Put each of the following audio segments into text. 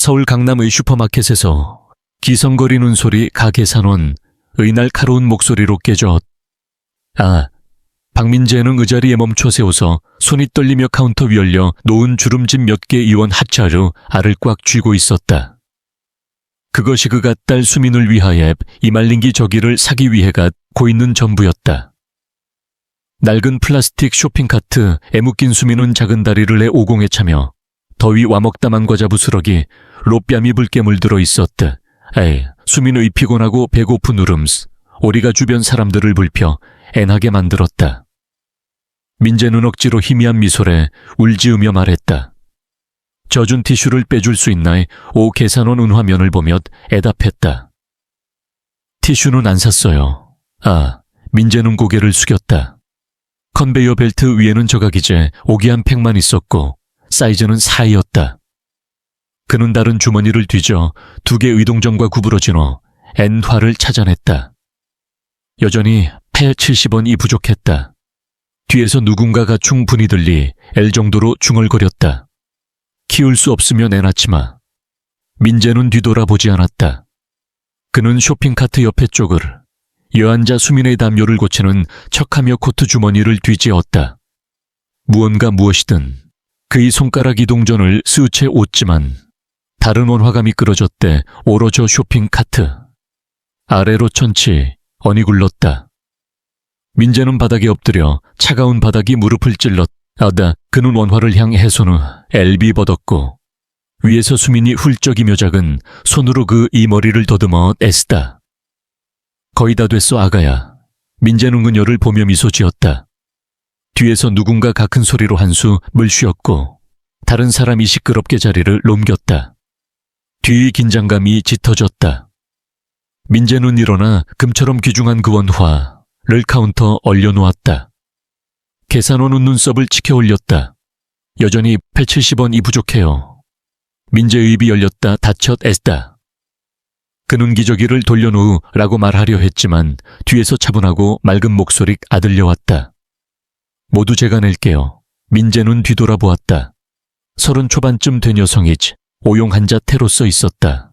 서울 강남의 슈퍼마켓에서 기성거리는 소리 가계산원의 날카로운 목소리로 깨져 박민재는 의자리에 멈춰 세워서 손이 떨리며 카운터 위 올려 놓은 주름진 몇 개 이원 하차로 알을 꽉 쥐고 있었다. 그것이 그가 딸 수민을 위하여 이 말린기 저기를 사기 위해 갖고 있는 전부였다. 낡은 플라스틱 쇼핑카트 애묶인 수민은 작은 다리를 내 오공에 차며 더위 와먹다만 과자 부스러기 롯뺨이 붉게 물들어 있었다. 수민의 피곤하고 배고픈 울음스 오리가 주변 사람들을 불펴 애나게 만들었다. 민재는 억지로 희미한 미소에 울지으며 말했다. 젖은 티슈를 빼줄 수 있나이? 오 계산원 은화면을 보며 애답했다. 티슈는 안 샀어요. 민재는 고개를 숙였다. 컨베이어 벨트 위에는 저각이제 오기한 팩만 있었고 사이즈는 4였다. 그는 다른 주머니를 뒤져 두 개 의동전과 구부러진 N화를 찾아냈다. 여전히 870원이 부족했다. 뒤에서 누군가가 충분히 들리 L 정도로 중얼거렸다. 키울 수 없으면 내놨지마. 민재는 뒤돌아보지 않았다. 그는 쇼핑카트 옆에 쪽을 여앉아 수민의 담요를 고치는 척하며 코트 주머니를 뒤지었다. 무엇이든 그의 손가락 이동전을 스우채 옷지만 다른 원화가 미끄러졌대 오로저 쇼핑카트. 아래로 천치 어니 굴렀다. 민재는 바닥에 엎드려 차가운 바닥이 무릎을 찔렀다. 그는 원화를 향해 손을 엘비 뻗었고 위에서 수민이 훌쩍이며 작은 손으로 그 이 머리를 더듬어 애쓰다. 거의 다 됐어 아가야. 민재는 그녀를 보며 미소 지었다. 뒤에서 누군가 가큰 소리로 한숨을 쉬었고 다른 사람이 시끄럽게 자리를 옮겼다. 뒤의 긴장감이 짙어졌다. 민재는 일어나 금처럼 귀중한 그 원화를 카운터 얼려놓았다. 계산원은 눈썹을 치켜 올렸다. 여전히 870원이 부족해요. 민재의 입이 열렸다 닫혔 애쓰다. 그는 기저귀를 돌려놓으라고 말하려 했지만 뒤에서 차분하고 맑은 목소리 아들려왔다. 모두 제가 낼게요. 민재는 뒤돌아보았다. 30 초반쯤 된 여성이지 오용 한자 태로 써 있었다.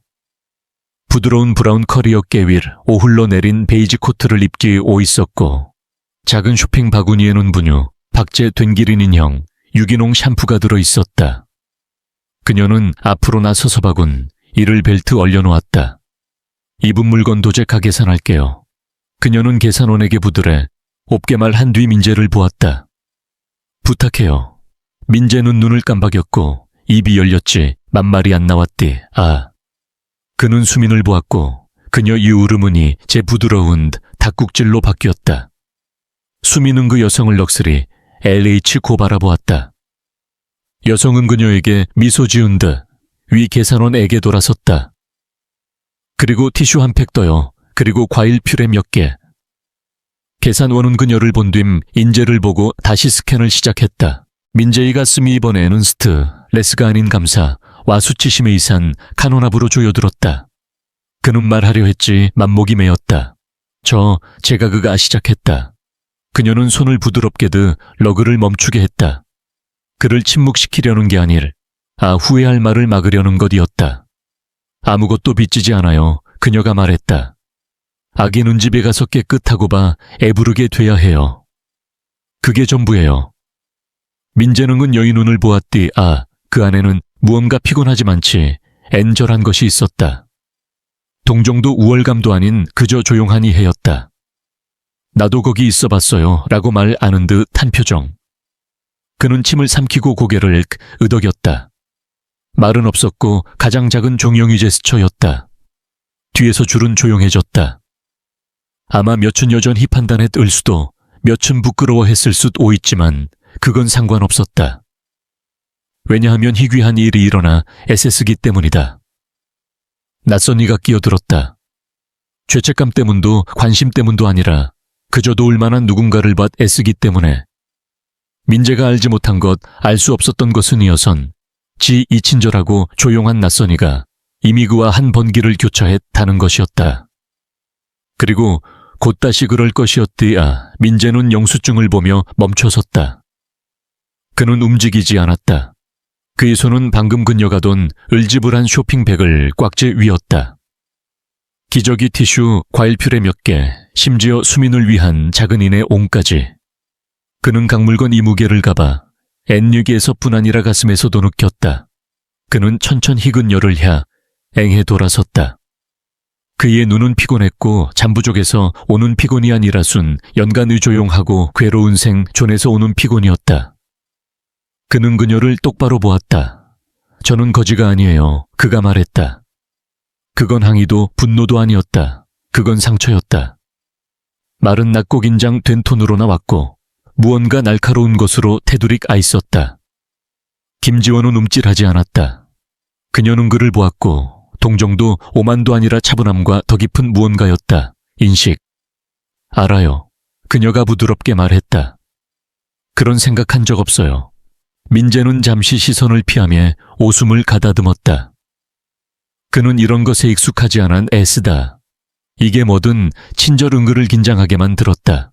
부드러운 브라운 커리 어깨 위를 오흘러 내린 베이지 코트를 입기 오 있었고 작은 쇼핑 바구니에는 분유, 박제 된기린 인형, 유기농 샴푸가 들어 있었다. 그녀는 앞으로 나서서 바군 이를 벨트 얼려놓았다. 입은 물건 도제가 계산할게요. 그녀는 계산원에게 부드레 옵게말 한 뒤 민재를 보았다. 부탁해요. 민재는 눈을 깜박였고 입이 열렸지 맘말이 안 나왔디. 그는 수민을 보았고 그녀 이 울음은이 제 부드러운 닭국질로 바뀌었다. 수민은 그 여성을 넋으리 LH 고 바라보았다. 여성은 그녀에게 미소 지은 듯 위 계산원에게 돌아섰다. 그리고 티슈 한 팩 더요. 그리고 과일 퓨레 몇 개. 계산원은 그녀를 본 뒤 인재를 보고 다시 스캔을 시작했다. 민재의 가슴이 이번에는 스트레스가 아닌 감사, 와 수치심에 이산 카논압으로 조여들었다. 그는 말하려 했지 맘목이 메었다. 제가 그가 시작했다. 그녀는 손을 부드럽게 드 러그를 멈추게 했다. 그를 침묵시키려는 게 아닐 후회할 말을 막으려는 것이었다. 아무것도 빚지지 않아요. 그녀가 말했다. 아기는 집에 가서 깨끗하고 애부르게 돼야 해요. 그게 전부예요. 민재는 그녀의 눈을 보았디. 그 안에는 무언가 피곤하지만치 앤절한 것이 있었다. 동정도 우월감도 아닌 그저 조용한 이해였다. 나도 거기 있어봤어요 라고 말 아는 듯 한 표정. 그는 침을 삼키고 고개를 으덕였다. 말은 없었고 가장 작은 종영이 제스처였다. 뒤에서 줄은 조용해졌다. 아마 몇춘 여전히 판단했을 수도 몇춘 부끄러워했을 수도 있지만 그건 상관없었다. 왜냐하면 희귀한 일이 일어나 애쓰기 때문이다. 낯선 이가 끼어들었다. 죄책감 때문도 관심 때문도 아니라 그저 도울 만한 누군가를 애쓰기 때문에. 민재가 알지 못한 것, 알 수 없었던 것은 이어선 지 이친절하고 조용한 낯선이가 이미 그와 한 번기를 교차했다는 것이었다. 그리고 곧 다시 그럴 것이었디. 민재는 영수증을 보며 멈춰섰다. 그는 움직이지 않았다. 그의 손은 방금 그녀가 돈 을지불한 쇼핑백을 꽉쥐 위었다. 기저귀, 티슈, 과일 퓨레 몇 개, 심지어 수민을 위한 작은 인의 옹까지. 그는 강물건 20개를 가봐 N6에서 뿐 아니라 가슴에서도 느꼈다. 그는 천천 희근 열을 향 앵해 돌아섰다. 그의 눈은 피곤했고 잠부족에서 오는 피곤이 아니라 순 연간의 조용하고 괴로운 생 존에서 오는 피곤이었다. 그는 그녀를 똑바로 보았다. 저는 거지가 아니에요. 그가 말했다. 그건 항의도 분노도 아니었다. 그건 상처였다. 말은 낮고 긴장된 톤으로 나왔고 무언가 날카로운 것으로 테두리가 있었다. 김지원은 움찔하지 않았다. 그녀는 그를 보았고 동정도 오만도 아니라 차분함과 더 깊은 무언가였다. 인식. 알아요. 그녀가 부드럽게 말했다. 그런 생각한 적 없어요. 민재는 잠시 시선을 피하며 오숨을 가다듬었다. 그는 이런 것에 익숙하지 않은 애쓰다. 이게 뭐든 친절 은근을 긴장하게만 들었다.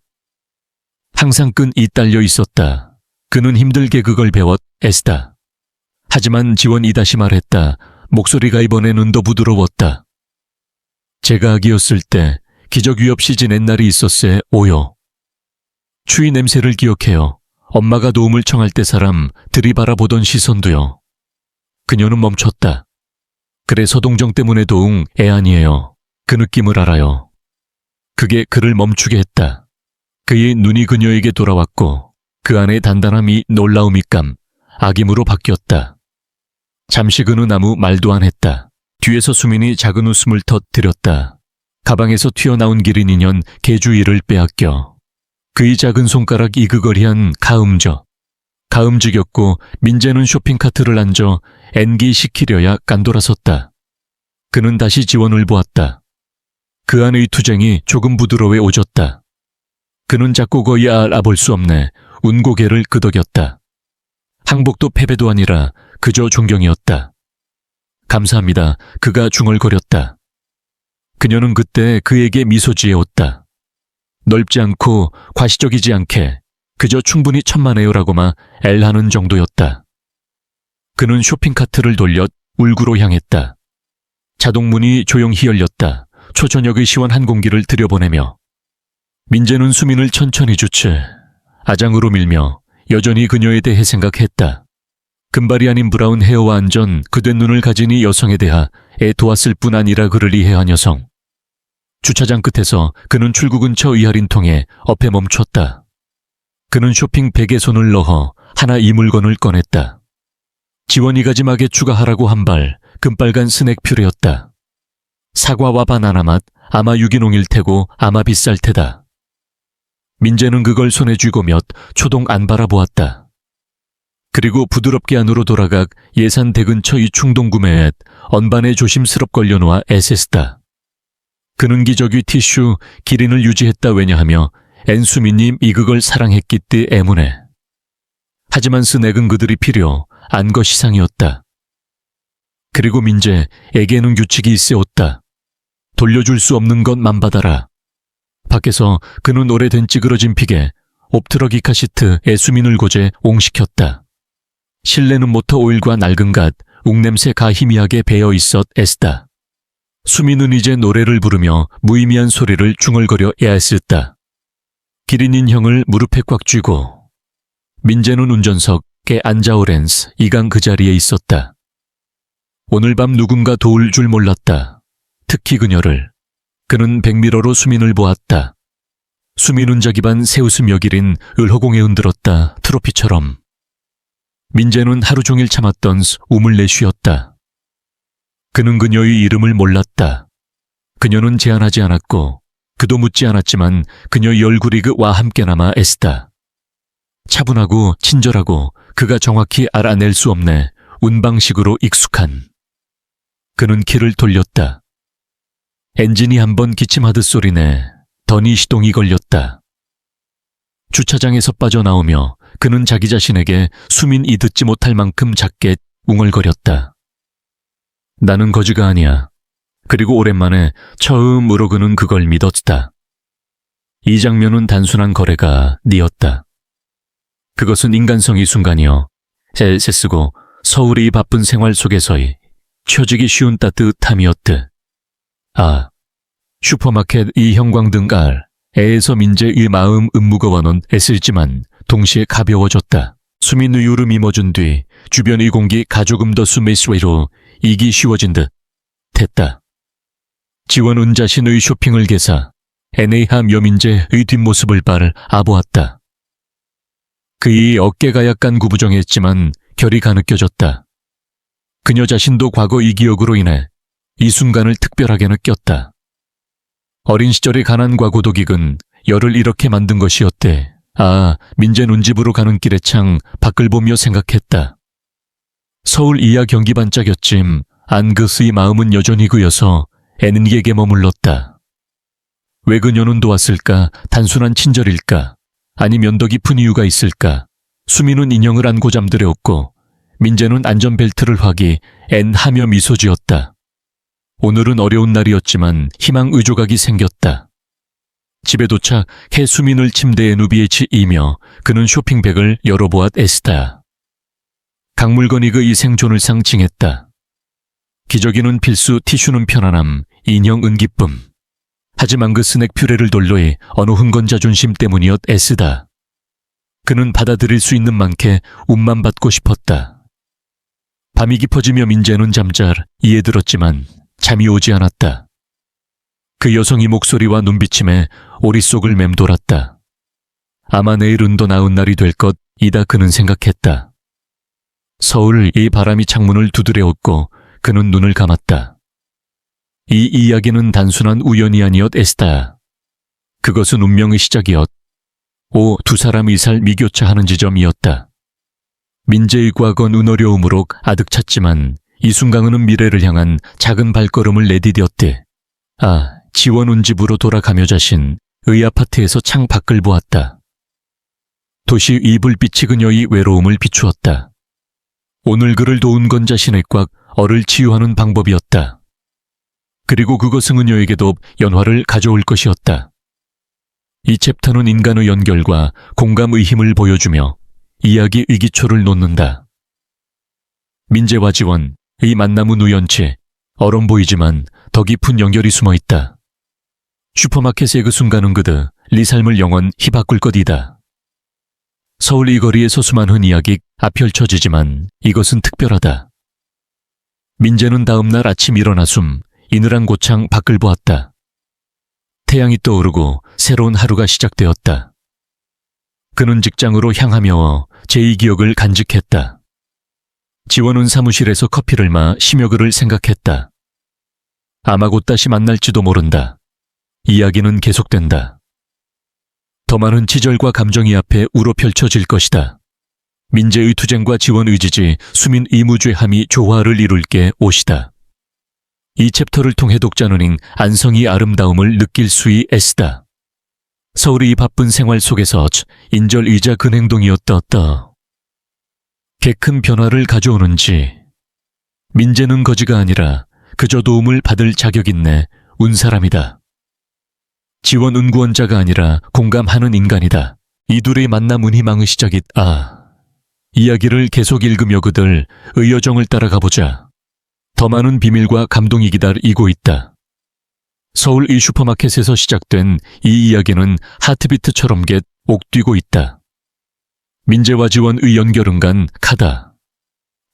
항상 끈이 딸려 있었다. 그는 힘들게 그걸 배웠 애쓰다. 하지만 지원이 다시 말했다. 목소리가 이번에는 더 부드러웠다. 제가 아기였을 때 기저귀 없이 지낸 날이 있었어요. 오요. 추위 냄새를 기억해요. 엄마가 도움을 청할 때 사람 들이바라보던 시선도요. 그녀는 멈췄다. 그래 서동정 때문에 도웅 애 아니에요. 그 느낌을 알아요. 그게 그를 멈추게 했다. 그의 눈이 그녀에게 돌아왔고 그 안에 단단함이 놀라움이 감, 악임으로 바뀌었다. 잠시 그는 아무 말도 안 했다. 뒤에서 수민이 작은 웃음을 터뜨렸다. 가방에서 튀어나온 기린 인연 개주이를 빼앗겨. 그의 작은 손가락 이그거리한 가음직였고 민재는 쇼핑카트를 앉아 엔기 시키려야 깐돌아섰다. 그는 다시 지원을 보았다. 그 안의 투쟁이 조금 부드러워 오졌다. 그는 자꾸 거의 알아볼 수 없네 운고개를 끄덕였다. 항복도 패배도 아니라 그저 존경이었다. 감사합니다. 그가 중얼거렸다. 그녀는 그때 그에게 미소 지어왔다. 넓지 않고 과시적이지 않게 그저 충분히 천만에요라고만 엘하는 정도였다. 그는 쇼핑카트를 돌려 울구로 향했다. 자동문이 조용히 열렸다. 초저녁의 시원한 공기를 들여보내며 민재는 수민을 천천히 주체 아장으로 밀며 여전히 그녀에 대해 생각했다. 금발이 아닌 브라운 헤어와 안전 그된 눈을 가진 이 여성에 대하 애 도왔을 뿐 아니라 그를 이해한 여성. 주차장 끝에서 그는 출구 근처 이할인통에 엎에 멈췄다. 그는 쇼핑백에 손을 넣어 하나 이 물건을 꺼냈다. 지원이 가지막에 추가하라고 한 발 금빨간 스낵 퓨레였다. 사과와 바나나 맛, 아마 유기농일 테고 아마 비쌀 테다. 민재는 그걸 손에 쥐고 몇 초동 안 바라보았다. 그리고 부드럽게 안으로 돌아가 예산 대근처 이 충동 구매에 언반에 조심스럽 걸려놓아 애쓰다. 그는 기저귀 티슈 기린을 유지했다 왜냐하며 엔수미님 이그걸 사랑했기 때문에. 하지만 스낵은 그들이 필요 안 것이상이었다. 그리고 민재에게는 규칙이 있어왔다. 돌려줄 수 없는 것만 받아라. 밖에서 그는 오래된 찌그러진 픽에 옵트러기 카시트에 수민을 고제 옹시켰다. 실내는 모터 오일과 낡은 갓, 웅냄새 가 희미하게 배어 있었 애쓰다. 수민은 이제 노래를 부르며 무의미한 소리를 중얼거려 애쓰다. 기린인 형을 무릎에 꽉 쥐고 민재는 운전석에 앉아 오렌스 이강 그 자리에 있었다. 오늘 밤 누군가 도울 줄 몰랐다. 특히 그녀를. 그는 백미러로 수민을 보았다. 수민은 자기반 새웃음 여기린 을허공에 흔들었다. 트로피처럼. 민재는 하루 종일 참았던 움을 내쉬었다. 그는 그녀의 이름을 몰랐다. 그녀는 제안하지 않았고 그도 묻지 않았지만 그녀의 얼굴이 그와 함께나마 애쓰다. 차분하고 친절하고 그가 정확히 알아낼 수 없네 운방식으로 익숙한. 그는 키를 돌렸다. 엔진이 한번 기침하듯 소리내 더니 시동이 걸렸다. 주차장에서 빠져나오며 그는 자기 자신에게 수민이 듣지 못할 만큼 작게 웅얼거렸다. 나는 거지가 아니야. 그리고 오랜만에 처음으로 그는 그걸 믿었다. 이 장면은 단순한 거래가 니었다. 그것은 인간성이 순간이여. 새 쓰고 서울의 이 바쁜 생활 속에서의 처지기 쉬운 따뜻함이었듯. 슈퍼마켓 이 형광등 알 애에서 민재의 마음 무거워는 애쓸지만 동시에 가벼워졌다. 수민 우유를 임어준 뒤 주변의 공기 가조금 더 스매스웨로 이기 쉬워진 듯 했다. 지원은 자신의 쇼핑을 개사 NA함 여민재의 뒷모습을 바라보았다. 그의 어깨가 약간 구부정했지만 결의가 느껴졌다. 그녀 자신도 과거 이 기억으로 인해 이 순간을 특별하게 느꼈다. 어린 시절의 가난과 고독익은 열을 이렇게 만든 것이었대. 민재 눈집으로 가는 길에 창 밖을 보며 생각했다. 서울 이하 경기 반짝였짐 안그스의 마음은 여전히 그여서 애는에게 머물렀다. 왜 그녀는 도왔을까? 단순한 친절일까? 아니면 더 깊은 이유가 있을까? 수민은 인형을 안고 잠들었고 민재는 안전벨트를 하며 미소 지었다. 오늘은 어려운 날이었지만 희망 의조각이 생겼다. 집에 도착해 수민을 침대에 누비에치이며 그는 쇼핑백을 열어보았 에스다. 각 물건이 그의 생존을 상징했다. 기저귀는 필수, 티슈는 편안함, 인형은 기쁨. 하지만 그 스낵 퓨레를 돌로의 어느 흥건 자존심 때문이었 에스다. 그는 받아들일 수 있는 만큼 운만 받고 싶었다. 밤이 깊어지며 민재는 잠자리에 들었지만 잠이 오지 않았다. 그 여성의 목소리와 눈비침에 오릿속을 맴돌았다. 아마 내일은 더 나은 날이 될 것이다 그는 생각했다. 서울 이 바람이 창문을 두드려왔고 그는 눈을 감았다. 이 이야기는 단순한 우연이 아니었 에스다. 그것은 운명의 시작이었. 두 사람이 미교차하는 지점이었다. 민재의 과거는 어려움으로 아득 찼지만 이 순간은 미래를 향한 작은 발걸음을 내디뎠대. 지원은 집으로 돌아가며 자신의 아파트에서 창 밖을 보았다. 도시 이 불빛이 그녀의 외로움을 비추었다. 오늘 그를 도운 건 자신의 꽉을 치유하는 방법이었다. 그리고 그것은 그녀에게도 연화를 가져올 것이었다. 이 챕터는 인간의 연결과 공감의 힘을 보여주며 이야기의 기초를 놓는다. 민재와 지원의 만남은 우연치 얼어 보이지만 더 깊은 연결이 숨어있다. 슈퍼마켓의 그 순간은 그들의 삶을 영원히 바꿀 것이다. 서울 이 거리에서 수많은 이야기가 펼쳐지지만 이것은 특별하다. 민재는 다음날 아침 일어나 이늘한 고창 밖을 보았다. 태양이 떠오르고 새로운 하루가 시작되었다. 그는 직장으로 향하며 제2 기억을 간직했다. 지원은 사무실에서 커피를 마시며 그를 생각했다. 아마 곧 다시 만날지도 모른다. 이야기는 계속된다. 더 많은 치절과 감정이 앞에 우러 펼쳐질 것이다. 민재의 투쟁과 지원 의지지 수민 이무죄함이 조화를 이룰 게 옷이다. 이 챕터를 통해 독자는 안성의 아름다움을 느낄 수 있다. 서울의 이 바쁜 생활 속에서 인절이자 근행동이었다. 개 큰 변화를 가져오는지. 민재는 거지가 아니라 그저 도움을 받을 자격 있네 운 사람이다. 지원 은구원자가 아니라 공감하는 인간이다. 이 둘의 만남은 희망의 시작이다. 이야기를 계속 읽으며 그들의 여정을 따라가보자. 더 많은 비밀과 감동이 기다리고 있다. 서울 이 슈퍼마켓에서 시작된 이 이야기는 하트비트처럼 옥뛰고 있다. 민재와 지원의 연결은 간카다.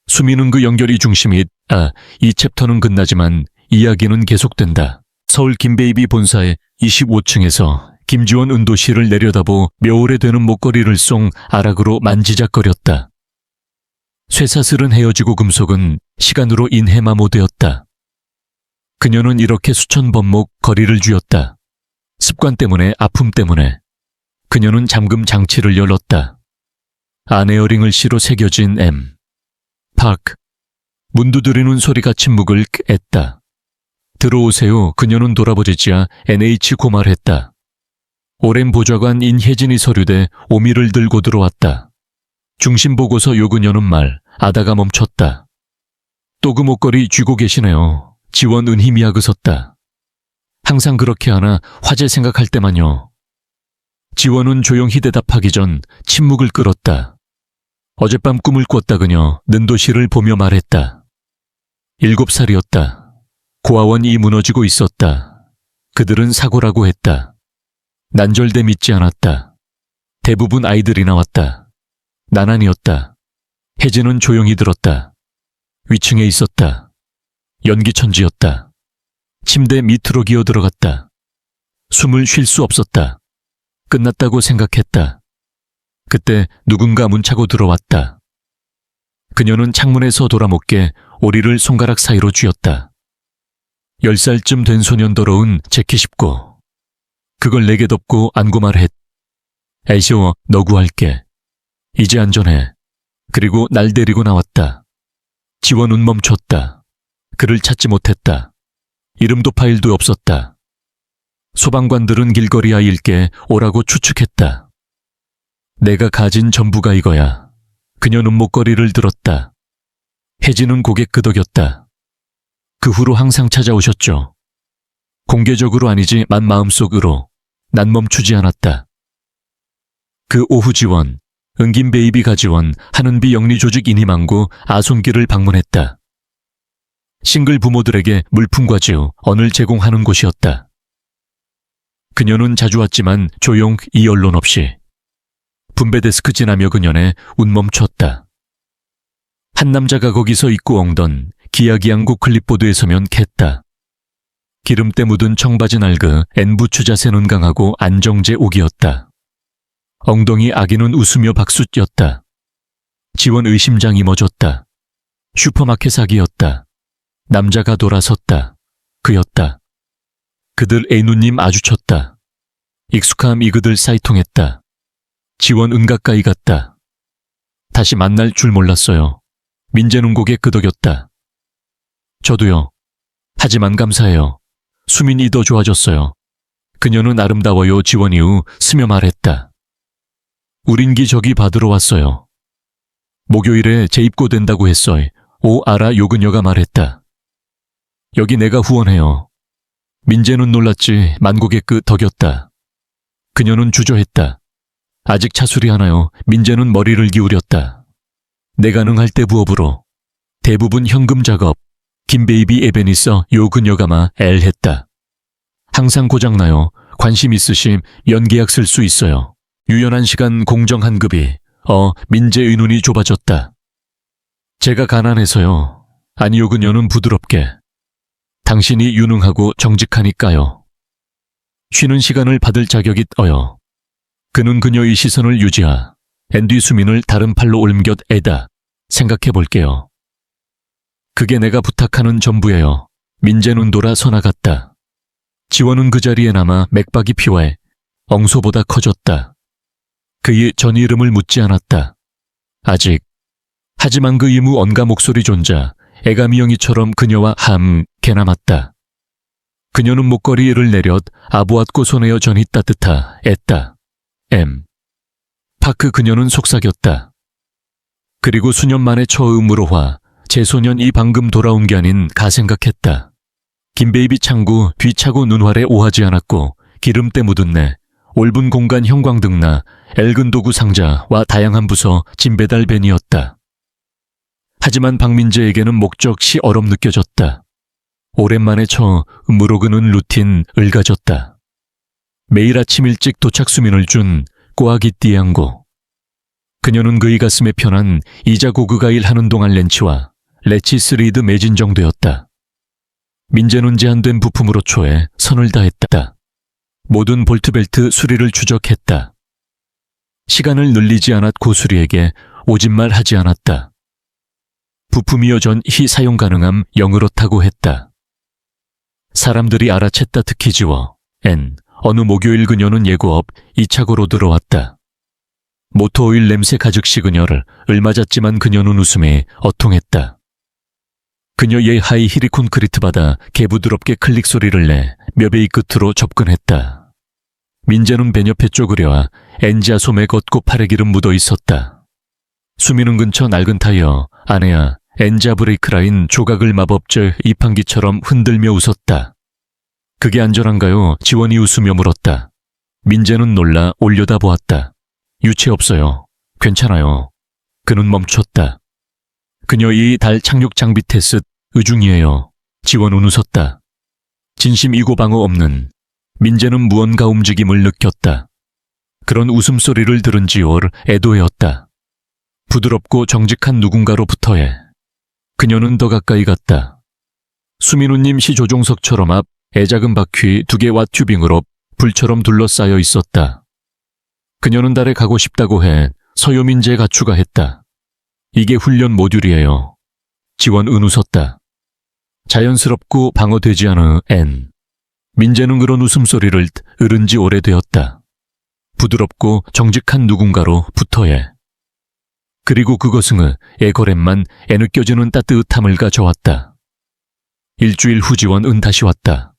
수민은 그 연결이 중심이다. 이 챕터는 끝나지만 이야기는 계속된다. 서울 김베이비 본사의 25층에서 김지원 은도씨를 내려다보 묘오래되는 목걸이를 송 아락으로 만지작거렸다. 쇠사슬은 헤어지고 금속은 시간으로 인해 마모되었다. 그녀는 이렇게 수천 번목 거리를 쥐었다. 습관 때문에, 아픔 때문에. 그녀는 잠금 장치를 열었다. 아네어링을 씨로 새겨진 M. 파크. 문 두드리는 소리가 침묵을 깼다. 들어오세요. 그녀는 돌아보지자 NH 고말했다. 오랜 보좌관 인혜진이 서류대 오미를 들고 들어왔다. 중심보고서 요 그녀는 말하다가 멈췄다. 또 그 목걸이 쥐고 계시네요. 지원 은희미야 그섰다. 항상 그렇게 하나 화제 생각할 때만요. 지원은 조용히 대답하기 전 침묵을 끌었다. 어젯밤 꿈을 꿨다 그녀 는도시를 보며 말했다. 7살이었다. 고아원이 무너지고 있었다. 그들은 사고라고 했다. 난 절대 믿지 않았다. 대부분 아이들이 나왔다. 난 아니었다. 혜진은 조용히 들었다. 위층에 있었다. 연기천지였다. 침대 밑으로 기어 들어갔다. 숨을 쉴 수 없었다. 끝났다고 생각했다. 그때 누군가 문차고 들어왔다. 그녀는 창문에서 돌아먹게 오리를 손가락 사이로 쥐었다. 10살쯤 된 소년더러운 재킷 입고 그걸 내게 덮고 안고 말했. 애쉬워, 너 구할게. 이제 안전해. 그리고 날 데리고 나왔다. 지원은 멈췄다. 그를 찾지 못했다. 이름도 파일도 없었다. 소방관들은 길거리 아이일게 오라고 추측했다. 내가 가진 전부가 이거야. 그녀는 목걸이를 들었다. 혜진은 고개 끄덕였다. 그 후로 항상 찾아오셨죠. 공개적으로 아니지만 마음속으로. 난 멈추지 않았다. 그 오후 지원, 은긴 베이비 가지원, 하는 비영리 조직 인희망구 아송기를 방문했다. 싱글 부모들에게 물품과 언을 제공하는 곳이었다. 그녀는 자주 왔지만 조용 이 언론 없이. 분배 데스크 지나며 그녀네 웃 멈췄다. 한 남자가 거기서 입고 엉던 기야기양구 클립보드에 서면 캤다. 기름때 묻은 청바지 날그 N부추 자세는 강하고 안정제 옥이었다. 엉덩이 아기는 웃으며 박수 뛰었다. 지원 의심장이 멎었다. 슈퍼마켓 사기였다. 남자가 돌아섰다. 그였다. 그들 애누님 마주쳤다. 익숙함 이그들 사이통했다. 지원 은가까이 갔다. 다시 만날 줄 몰랐어요. 민재는 고개 끄덕였다. 저도요. 하지만 감사해요. 수민이 더 좋아졌어요. 그녀는 아름다워요 지원 이후 스며 말했다. 우린 기저귀 받으러 왔어요. 목요일에 재입고된다고 했어요. 오 알아 요 그녀가 말했다. 여기 내가 후원해요. 민재는 놀랐지 만고개 끄덕였다. 그녀는 주저했다. 아직 차술이 하나요. 민재는 머리를 기울였다. 내 가능할 때 부업으로. 대부분 현금 작업. 김베이비 에베니서 요 그녀가 했다. 항상 고장나요. 관심 있으심 연계약 쓸 수 있어요. 유연한 시간 공정한 급이. 민재의 눈이 좁아졌다. 제가 가난해서요. 아니요 그녀는 부드럽게. 당신이 유능하고 정직하니까요. 쉬는 시간을 받을 자격이 떠요. 그는 그녀의 시선을 유지하. 앤디 수민을 다른 팔로 옮겨 애다. 생각해 볼게요. 그게 내가 부탁하는 전부예요. 민재는 돌아 서나갔다. 지원은 그 자리에 남아 맥박이 피와해 엉소보다 커졌다. 그의 전 이름을 묻지 않았다. 아직. 하지만 그 이무 언가 목소리 존자 애가미영이처럼 그녀와 함께 남았다. 그녀는 목걸이를 내렸 아부앗고 손에어 전이 따뜻하 애다. 파크 그녀는 속삭였다. 그리고 수년 만에 처음으로 제 소년이 방금 돌아온 게 아닌 가생각했다. 김베이비 창구 뒤차고 눈활에 오하지 않았고 기름때 묻은 내 옳은 공간 형광등나 엘근 도구 상자와 다양한 부서 짐 배달 밴이었다. 하지만 박민재에게는 목적시 얼업 느껴졌다. 오랜만에 처음으로 그는 루틴 을가졌다. 매일 아침 일찍 도착 수민을 준 꼬아기 띠양고. 그녀는 그의 가슴에 편한 이자고그가 일하는 동안 렌치와 레치 스리드 매진 정도였다. 민재는 제한된 부품으로 초에 선을 다했다. 모든 볼트벨트 수리를 추적했다. 시간을 늘리지 않았 고수리에게 오진말 하지 않았다. 부품이여 전히 사용 가능함 0으로다고 했다. 사람들이 알아챘다. 특히 지워 어느 목요일 그녀는 예고업 2차고로 들어왔다. 모터오일 냄새 가득시 그녀를 을맞았지만 그녀는 웃음에 어통했다. 그녀의 하이 힐이 콘크리트 바다 개부드럽게 클릭 소리를 내 몇 배의 끝으로 접근했다. 민재는 배옆에 쪼그려와 엔지아 솜에 걷고 팔에 기름 묻어 있었다. 수민은 근처 낡은 타이어 아내야 엔지아 브레이크 라인 조각을 마법절 이판기처럼 흔들며 웃었다. 그게 안전한가요? 지원이 웃으며 물었다. 민재는 놀라 올려다보았다. 유체 없어요. 괜찮아요. 그는 멈췄다. 그녀의 달 착륙 장비 테스트 의중이에요. 지원은 웃었다. 진심 이고방어 없는. 민재는 무언가 움직임을 느꼈다. 그런 웃음소리를 들은 지올 애도해었다. 부드럽고 정직한 누군가로부터의. 그녀는 더 가까이 갔다. 수민우님 시 조종석처럼 앞 애작은 바퀴 2개와 튜빙으로 불처럼 둘러싸여 있었다. 그녀는 달에 가고 싶다고 해 서효민재 가추가 했다. 이게 훈련 모듈이에요. 지원은 웃었다. 자연스럽고 방어되지 않은 N. 민재는 그런 웃음소리를 들은 지 오래되었다. 부드럽고 정직한 누군가로 붙어해. 그리고 그것은 애거렘만 애느껴지는 따뜻함을 가져왔다. 일주일 후 지원은 다시 왔다.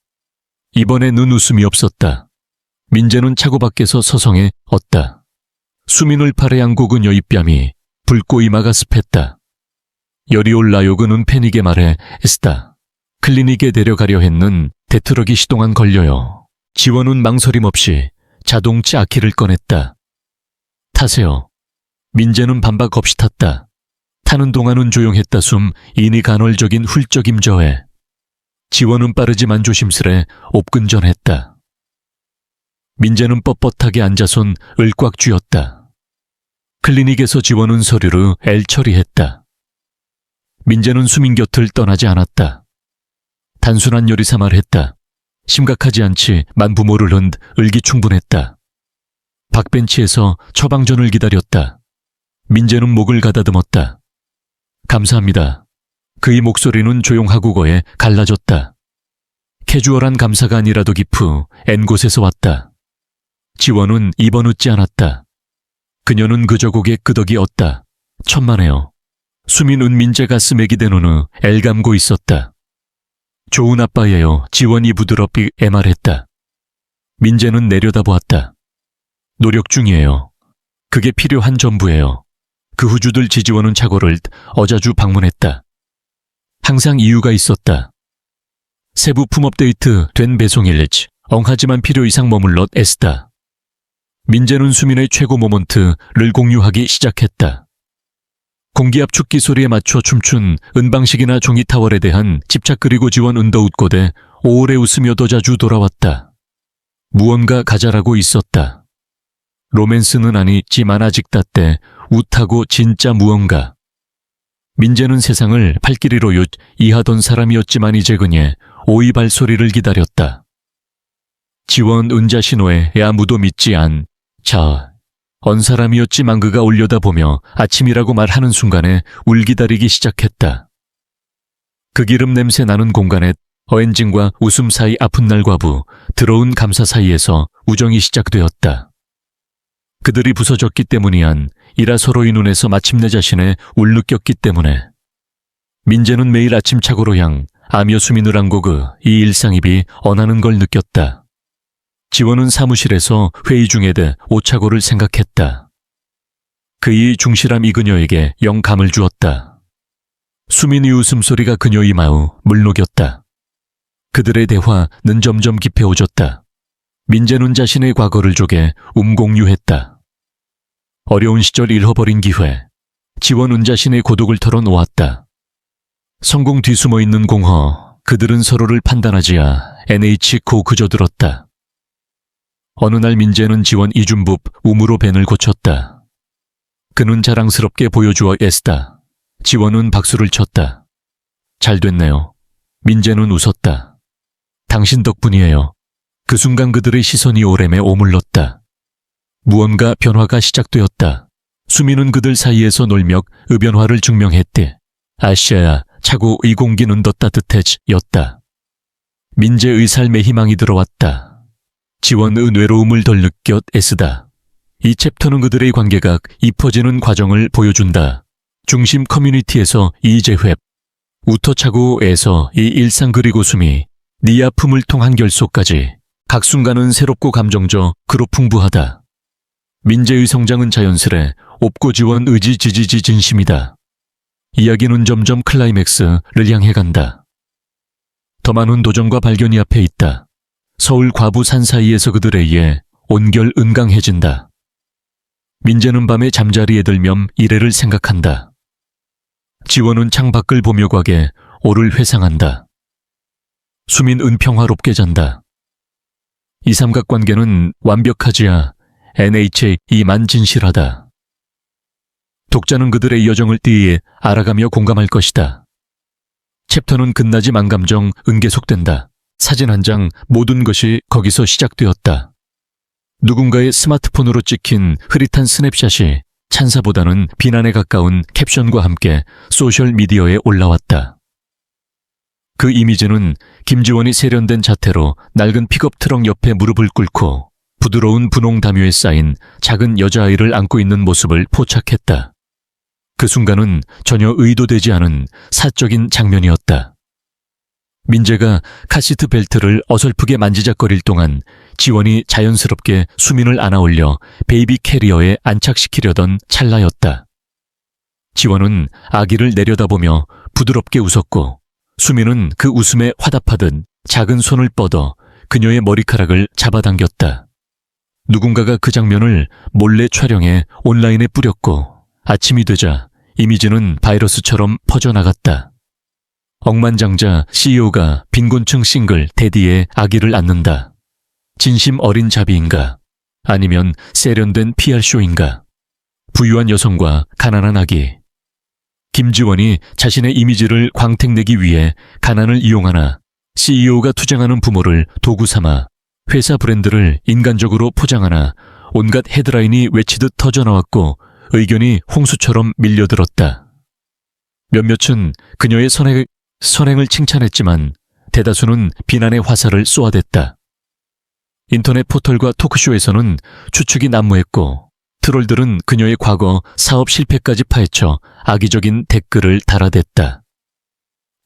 이번에 눈웃음이 없었다. 민재는 차고 밖에서 서성해 얻다. 수민을 팔에 안고 그녀의 뺨이 붉고 이마가 습했다. 열이 올라요. 그는 패닉에 말해 했다. 클리닉에 데려가려 했는 대트럭이 시동안 걸려요. 지원은 망설임 없이 자동차 아키를 꺼냈다. 타세요. 민재는 반박 없이 탔다. 타는 동안은 조용했다. 숨 이니 간헐적인 훌쩍임저해. 지원은 빠르지만 조심스레 옵근전했다. 민재는 뻣뻣하게 앉아 손을 꽉 쥐었다. 클리닉에서 지원은 서류를 L 처리했다. 민재는 수민 곁을 떠나지 않았다. 단순한 요리사 말했다. 심각하지 않지만 부모를 의기충분했다. 박벤치에서 처방전을 기다렸다. 민재는 목을 가다듬었다. 감사합니다. 그의 목소리는 조용하고 거에 갈라졌다. 캐주얼한 감사가 아니라도 깊은 N 곳에서 왔다. 지원은 입원 웃지 않았다. 그녀는 그저 고개 끄덕이었다. 천만에요. 수민은 민재 가슴에 기댄 후는 L 감고 있었다. 좋은 아빠예요. 지원이 부드럽게 말했다. 민재는 내려다보았다. 노력 중이에요. 그게 필요한 전부예요. 그 후 주들 지지원은 차고를 어자주 방문했다. 항상 이유가 있었다. 세부 품업데이트 된 배송일 엉하지만 필요 이상 머물렀 애쓰다. 민재는 수민의 최고 모먼트를 공유하기 시작했다. 공기압축기 소리에 맞춰 춤춘 은방식이나 종이 타월에 대한 집착 그리고 지원 은더 웃고대 오래 웃으며 더 자주 돌아왔다. 무언가 가자라고 있었다. 로맨스는 아니지만 아직 따때 웃하고 진짜 무언가. 민재는 세상을 발길이로 이하던 사람이었지만 이제 그녀의 오이발 소리를 기다렸다. 지원 은자 신호에 아무도 믿지 않자. 언 사람이었지만 그가 올려다보며 아침이라고 말하는 순간에 울기다리기 시작했다. 그 기름 냄새 나는 공간에 어엔진과 웃음 사이 아픈 날 과부, 들어온 감사 사이에서 우정이 시작되었다. 그들이 부서졌기 때문이 아니라 서로의 눈에서 마침내 자신의 울 느꼈기 때문에. 민재는 매일 아침 착오로 아며 수민을 안고 이 일상입이 언하는 걸 느꼈다. 지원은 사무실에서 회의 중에 오차고를 생각했다. 그의 중실함이 그녀에게 영감을 주었다. 수민의 웃음소리가 그녀의 마음을 녹였다. 그들의 대화는 점점 깊어졌다. 민재는 자신의 과거를 쪼개 공유했다. 어려운 시절 잃어버린 기회. 지원은 자신의 고독을 털어놓았다. 성공 뒤 숨어있는 공허. 그들은 서로를 판단하지 NH 그저 들었다. 어느 날 민재는 지원 이준법 우무로 벤을 고쳤다. 그는 자랑스럽게 보여주어 애쓰다. 지원은 박수를 쳤다. 잘 됐네요. 민재는 웃었다. 당신 덕분이에요. 그 순간 그들의 시선이 오렘에 오물렀다. 무언가 변화가 시작되었다. 수민은 그들 사이에서 놀며 변화를 증명했대. 아시아야, 차고 이 공기는 더 따뜻해졌다. 민재의 삶에 희망이 들어왔다. 지원의 외로움을 덜 느꼈 애쓰다. 이 챕터는 그들의 관계가 깊어지는 과정을 보여준다. 중심 커뮤니티에서 이재회, 우터차고에서 이 일상 그리고 숨이, 네 아픔을 통한 결속까지 각 순간은 새롭고 감정적으로 풍부하다. 민재의 성장은 자연스레 없고 지원 의지 지지지 진심이다. 이야기는 점점 클라이맥스를 향해 간다. 더 많은 도전과 발견이 앞에 있다. 서울 과부 산 사이에서 그들에 의해 온결 은강해진다. 민재는 밤에 잠자리에 들면 이래를 생각한다. 지원은 창밖을 보며 과게 오를 회상한다. 수민 은평화롭게 잔다. 이 삼각관계는 완벽하지야 NHA만 진실하다. 독자는 그들의 여정을 띠에 알아가며 공감할 것이다. 챕터는 끝나지 만감정 은계속된다. 사진 한 장 모든 것이 거기서 시작되었다. 누군가의 스마트폰으로 찍힌 흐릿한 스냅샷이 찬사보다는 비난에 가까운 캡션과 함께 소셜미디어에 올라왔다. 그 이미지는 김지원이 세련된 자태로 낡은 픽업 트럭 옆에 무릎을 꿇고 부드러운 분홍 담요에 쌓인 작은 여자아이를 안고 있는 모습을 포착했다. 그 순간은 전혀 의도되지 않은 사적인 장면이었다. 민재가 카시트 벨트를 어설프게 만지작거릴 동안 지원이 자연스럽게 수민을 안아올려 베이비 캐리어에 안착시키려던 찰나였다. 지원은 아기를 내려다보며 부드럽게 웃었고 수민은 그 웃음에 화답하듯 작은 손을 뻗어 그녀의 머리카락을 잡아당겼다. 누군가가 그 장면을 몰래 촬영해 온라인에 뿌렸고 아침이 되자 이미지는 바이러스처럼 퍼져나갔다. 억만장자 CEO가 빈곤층 싱글 데디의 아기를 안는다. 진심 어린 자비인가? 아니면 세련된 PR쇼인가? 부유한 여성과 가난한 아기. 김지원이 자신의 이미지를 광택내기 위해 가난을 이용하나 CEO가 투쟁하는 부모를 도구 삼아 회사 브랜드를 인간적으로 포장하나 온갖 헤드라인이 외치듯 터져나왔고 의견이 홍수처럼 밀려들었다. 몇몇은 그녀의 선행을 칭찬했지만 대다수는 비난의 화살을 쏘아댔다. 인터넷 포털과 토크쇼에서는 추측이 난무했고 트롤들은 그녀의 과거 사업 실패까지 파헤쳐 악의적인 댓글을 달아댔다.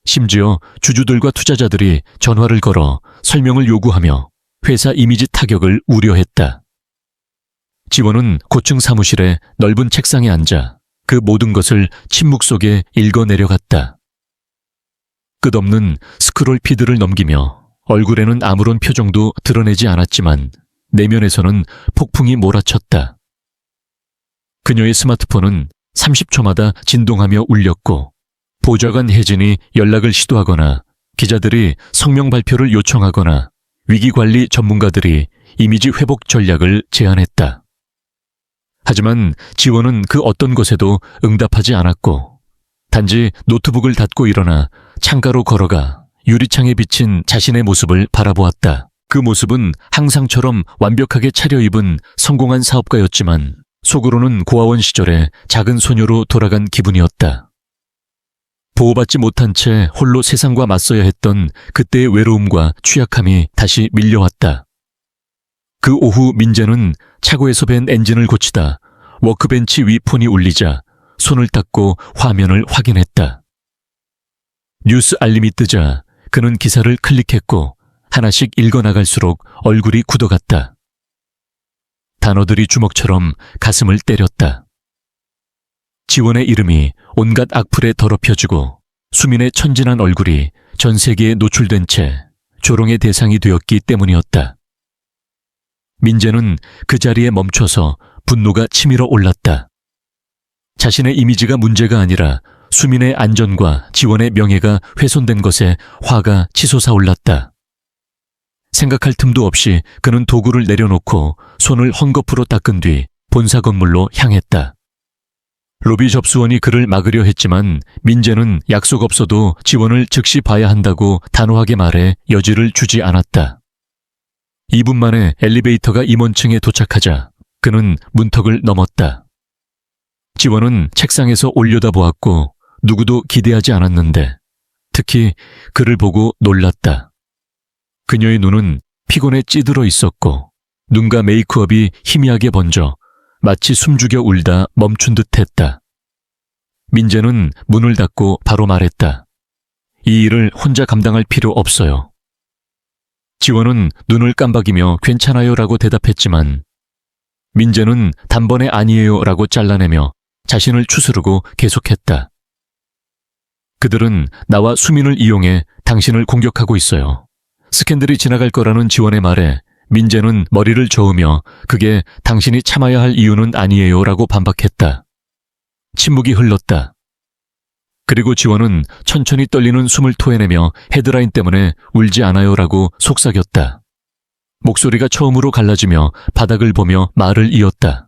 심지어 주주들과 투자자들이 전화를 걸어 설명을 요구하며 회사 이미지 타격을 우려했다. 지원은 고층 사무실의 넓은 책상에 앉아 그 모든 것을 침묵 속에 읽어내려갔다. 끝없는 스크롤 피드를 넘기며 얼굴에는 아무런 표정도 드러내지 않았지만 내면에서는 폭풍이 몰아쳤다. 그녀의 스마트폰은 30초마다 진동하며 울렸고 보좌관 혜진이 연락을 시도하거나 기자들이 성명 발표를 요청하거나 위기관리 전문가들이 이미지 회복 전략을 제안했다. 하지만 지원은 그 어떤 것에도 응답하지 않았고 단지 노트북을 닫고 일어나 창가로 걸어가 유리창에 비친 자신의 모습을 바라보았다. 그 모습은 항상처럼 완벽하게 차려입은 성공한 사업가였지만 속으로는 고아원 시절의 작은 소녀로 돌아간 기분이었다. 보호받지 못한 채 홀로 세상과 맞서야 했던 그때의 외로움과 취약함이 다시 밀려왔다. 그 오후 민재는 차고에서 밴 엔진을 고치다 워크벤치 위 폰이 울리자 손을 닦고 화면을 확인했다. 뉴스 알림이 뜨자 그는 기사를 클릭했고 하나씩 읽어나갈수록 얼굴이 굳어갔다. 단어들이 주먹처럼 가슴을 때렸다. 지원의 이름이 온갖 악플에 더럽혀지고 수민의 천진한 얼굴이 전 세계에 노출된 채 조롱의 대상이 되었기 때문이었다. 민재는 그 자리에 멈춰서 분노가 치밀어 올랐다. 자신의 이미지가 문제가 아니라 수민의 안전과 지원의 명예가 훼손된 것에 화가 치솟아 올랐다. 생각할 틈도 없이 그는 도구를 내려놓고 손을 헝겊으로 닦은 뒤 본사 건물로 향했다. 로비 접수원이 그를 막으려 했지만 민재는 약속 없어도 지원을 즉시 봐야 한다고 단호하게 말해 여지를 주지 않았다. 2분 만에 엘리베이터가 임원층에 도착하자 그는 문턱을 넘었다. 지원은 책상에서 올려다보았고 누구도 기대하지 않았는데 특히 그를 보고 놀랐다. 그녀의 눈은 피곤에 찌들어 있었고 눈과 메이크업이 희미하게 번져 마치 숨죽여 울다 멈춘 듯 했다. 민재는 문을 닫고 바로 말했다. 이 일을 혼자 감당할 필요 없어요. 지원은 눈을 깜박이며 괜찮아요라고 대답했지만 민재는 단번에 아니에요라고 잘라내며 자신을 추스르고 계속했다. 그들은 나와 수민을 이용해 당신을 공격하고 있어요. 스캔들이 지나갈 거라는 지원의 말에 민재는 머리를 저으며 그게 당신이 참아야 할 이유는 아니에요 라고 반박했다. 침묵이 흘렀다. 그리고 지원은 천천히 떨리는 숨을 토해내며 헤드라인 때문에 울지 않아요 라고 속삭였다. 목소리가 처음으로 갈라지며 바닥을 보며 말을 이었다.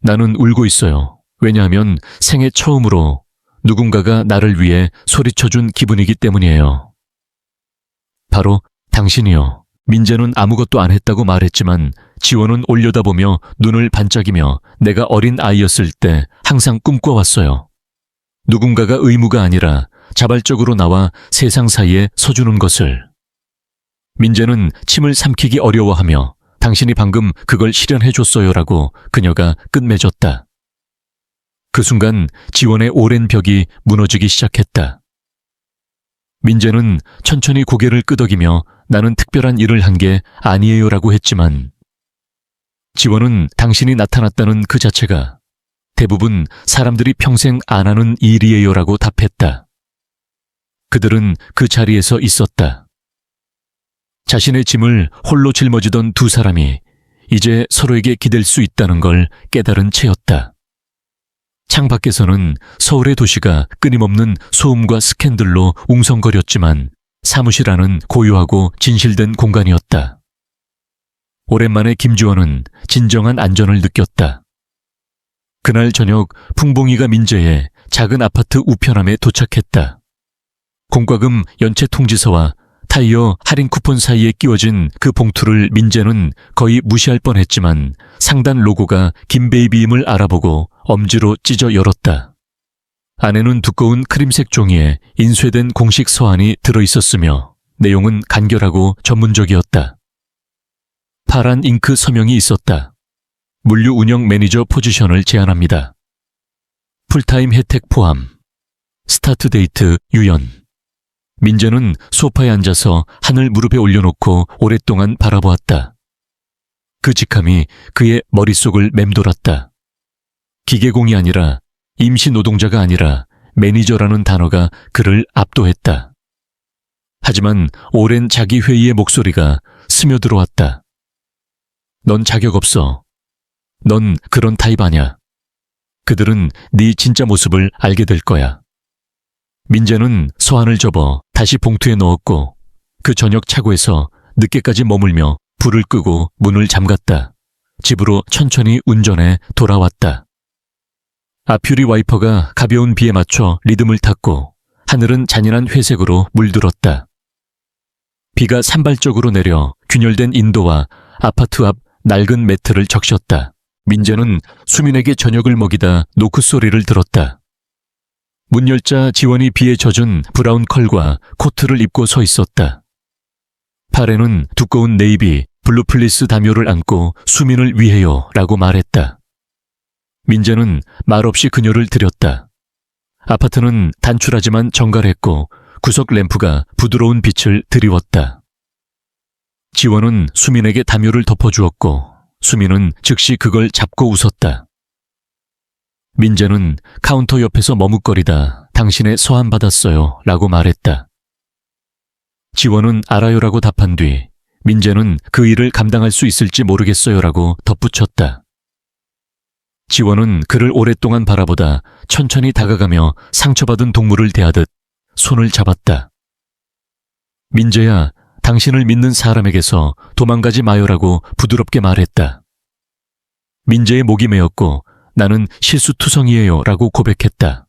나는 울고 있어요. 왜냐하면 생애 처음으로 누군가가 나를 위해 소리쳐준 기분이기 때문이에요. 바로 당신이요. 민재는 아무것도 안 했다고 말했지만 지원은 올려다보며 눈을 반짝이며 내가 어린 아이였을 때 항상 꿈꿔왔어요. 누군가가 의무가 아니라 자발적으로 나와 세상 사이에 서주는 것을. 민재는 침을 삼키기 어려워하며 당신이 방금 그걸 실현해줬어요라고 그녀가 끝맺었다. 그 순간 지원의 오랜 벽이 무너지기 시작했다. 민재는 천천히 고개를 끄덕이며 나는 특별한 일을 한 게 아니에요라고 했지만 지원은 당신이 나타났다는 그 자체가 대부분 사람들이 평생 안 하는 일이에요라고 답했다. 그들은 그 자리에서 있었다. 자신의 짐을 홀로 짊어지던 두 사람이 이제 서로에게 기댈 수 있다는 걸 깨달은 채였다. 창밖에서는 서울의 도시가 끊임없는 소음과 스캔들로 웅성거렸지만 사무실 안은 고요하고 진실된 공간이었다. 오랜만에 김지원은 진정한 안전을 느꼈다. 그날 저녁 풍봉이가 민재의 작은 아파트 우편함에 도착했다. 공과금 연체 통지서와 타이어 할인 쿠폰 사이에 끼워진 그 봉투를 민재는 거의 무시할 뻔했지만 상단 로고가 김베이비임을 알아보고 엄지로 찢어 열었다. 안에는 두꺼운 크림색 종이에 인쇄된 공식 서한이 들어있었으며 내용은 간결하고 전문적이었다. 파란 잉크 서명이 있었다. 물류 운영 매니저 포지션을 제안합니다. 풀타임 혜택 포함. 스타트 데이트 유연. 민재는 소파에 앉아서 한을 무릎에 올려놓고 오랫동안 바라보았다. 그 직함이 그의 머릿속을 맴돌았다. 기계공이 아니라 임시 노동자가 아니라 매니저라는 단어가 그를 압도했다. 하지만 오랜 자기 회의의 목소리가 스며들어왔다. 넌 자격 없어. 넌 그런 타입 아냐. 그들은 네 진짜 모습을 알게 될 거야. 민재는 서한을 접어 다시 봉투에 넣었고 그 저녁 차고에서 늦게까지 머물며 불을 끄고 문을 잠갔다. 집으로 천천히 운전해 돌아왔다. 아퓨리 와이퍼가 가벼운 비에 맞춰 리듬을 탔고 하늘은 잔인한 회색으로 물들었다. 비가 산발적으로 내려 균열된 인도와 아파트 앞 낡은 매트를 적셨다. 민재는 수민에게 저녁을 먹이다 노크 소리를 들었다. 문 열자 지원이 비에 젖은 브라운 컬과 코트를 입고 서 있었다. 팔에는 두꺼운 네이비 블루플리스 담요를 안고 수민을 위해요 라고 말했다. 민재는 말없이 그녀를 들였다. 아파트는 단출하지만 정갈했고 구석 램프가 부드러운 빛을 드리웠다. 지원은 수민에게 담요를 덮어주었고 수민은 즉시 그걸 잡고 웃었다. 민재는 카운터 옆에서 머뭇거리다 당신의 서한 받았어요 라고 말했다. 지원은 알아요라고 답한 뒤 민재는 그 일을 감당할 수 있을지 모르겠어요 라고 덧붙였다. 지원은 그를 오랫동안 바라보다 천천히 다가가며 상처받은 동물을 대하듯 손을 잡았다. 민재야, 당신을 믿는 사람에게서 도망가지 마요라고 부드럽게 말했다. 민재의 목이 메었고 나는 실수투성이에요 라고 고백했다.